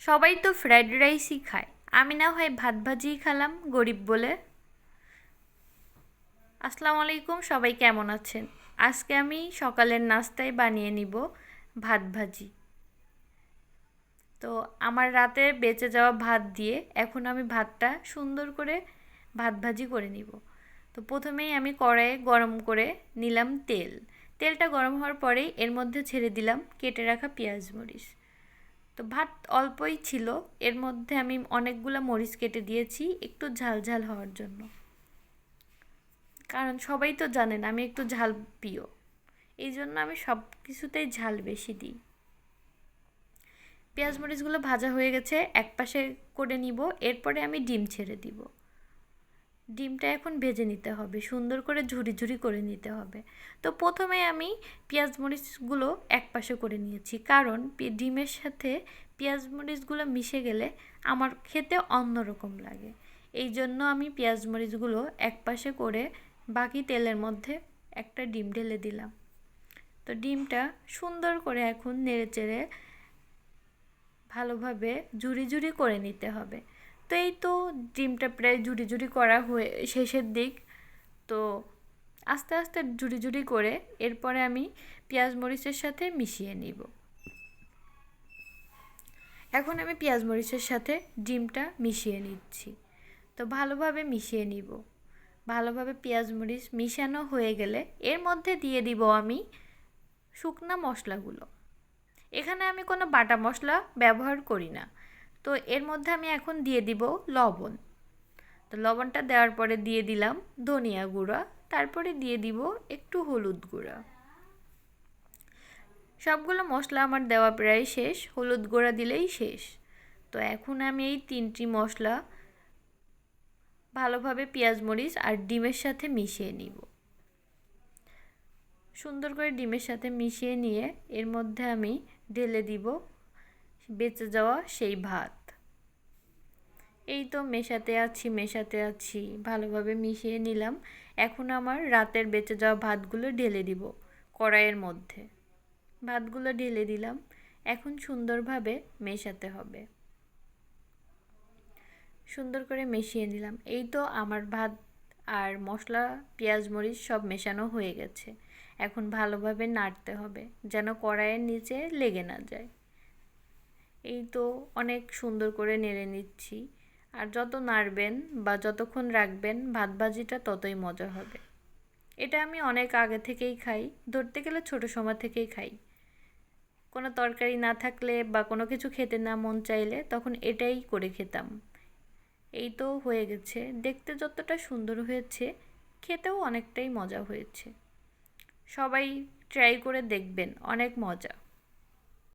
সবাই তো ফ্রাইড রাইসই খায়, আমি না হয় ভাত ভাজিই খেলাম গরিব বলে। আসসালামু আলাইকুম, সবাই কেমন আছেন? আজকে আমি সকালের নাস্তায় বানিয়ে নিব ভাত ভাজি। তো আমার রাতে বেঁচে যাওয়া ভাত দিয়ে এখন আমি ভাতটা সুন্দর করে ভাত ভাজি করে নিব। তো প্রথমেই আমি কড়াইয়ে গরম করে নিলাম তেল। তেলটা গরম হওয়ার পরেই এর মধ্যে ছেড়ে দিলাম কেটে রাখা পেঁয়াজ মরিচ। তো ভাত অল্পই ছিল, এর মধ্যে আমি অনেকগুলো মরিচ কেটে দিয়েছি একটু ঝাল ঝাল হওয়ার জন্য। কারণ সবাই তো জানেন আমি একটু ঝাল প্রিয়, এই জন্য আমি সব কিছুতেই ঝাল বেশি দিই। পেঁয়াজ মরিচগুলো ভাজা হয়ে গেছে, এক পাশে করে নিব। এরপরে আমি ডিম ছেড়ে দিব। ডিমটা এখন ভেজে নিতে হবে, সুন্দর করে ঝুরি ঝুরি করে নিতে হবে। তো প্রথমে আমি পেঁয়াজ মরিচগুলো এক পাশে করে নিয়েছি, কারণ ডিমের সাথে পেঁয়াজ মরিচগুলো মিশে গেলে আমার খেতে অন্যরকম লাগে। এই জন্য আমি পেঁয়াজ মরিচগুলো এক পাশে করে বাকি তেলের মধ্যে একটা ডিম ঢেলে দিলাম। তো ডিমটা সুন্দর করে এখন নেড়েচেড়ে ভালোভাবে ঝুরি ঝুরি করে নিতে হবে। তো এই তো ডিমটা প্রায় ঝুরি ঝুরি করা হয়ে শেষের দিক। তো আস্তে আস্তে ঝুরি ঝুরি করে এরপরে আমি পেঁয়াজ মরিচের সাথে মিশিয়ে নিব। এখন আমি পেঁয়াজ মরিচের সাথে ডিমটা মিশিয়ে নিচ্ছি। তো ভালোভাবে মিশিয়ে নিব। ভালোভাবে পেঁয়াজ মরিচ মিশানো হয়ে গেলে এর মধ্যে দিয়ে দিব আমি শুকনা মশলাগুলো। এখানে আমি কোনো বাটা মশলা ব্যবহার করি না। তো এর মধ্যে আমি এখন দিয়ে দিব লবণ। তো লবণটা দেওয়ার পরে দিয়ে দিলাম ধনিয়া গুঁড়া, তারপরে দিয়ে দিব একটু হলুদ গুঁড়া। সবগুলো মশলা আমার দেওয়া প্রায় শেষ, হলুদ গুঁড়া দিলেই শেষ। তো এখন আমি এই তিনটি মশলা ভালোভাবে পেঁয়াজ মরিচ আর ডিমের সাথে মিশিয়ে নিব। সুন্দর করে ডিমের সাথে মিশিয়ে নিয়ে এর মধ্যে আমি ঢেলে দিব বেঁচে যাওয়া সেই ভাত। এই তো মেশাতে আছি ভালোভাবে মিশিয়ে নিলাম। এখন আমার রাতের বেঁচে যাওয়া ভাতগুলো ঢেলে দিব কড়াইয়ের মধ্যে। ভাতগুলো ঢেলে দিলাম, এখন সুন্দরভাবে মেশাতে হবে। সুন্দর করে মিশিয়ে নিলাম। এই তো আমার ভাত আর মশলা পেঁয়াজ মরিচ সব মেশানো হয়ে গেছে। এখন ভালোভাবে নাড়তে হবে যেন কড়াইয়ের নিচে লেগে না যায়। এই তো অনেক সুন্দর করে নেড়ে নিচ্ছি। আর যত নাড়বেন বা যতক্ষণ রাখবেন ভাত ভাজিটা ততই মজা হবে। এটা আমি অনেক আগে থেকেই খাই, ধরতে গেলে ছোট সময় থেকেই খাই। কোনো তরকারি না থাকলে বা কোনো কিছু খেতে না মন চাইলে তখন এটাই করে খেতাম। এই তো হয়ে গেছে, দেখতে যতটা সুন্দর হয়েছে খেতেও অনেকটাই মজা হয়েছে। সবাই ট্রাই করে দেখবেন, অনেক মজা।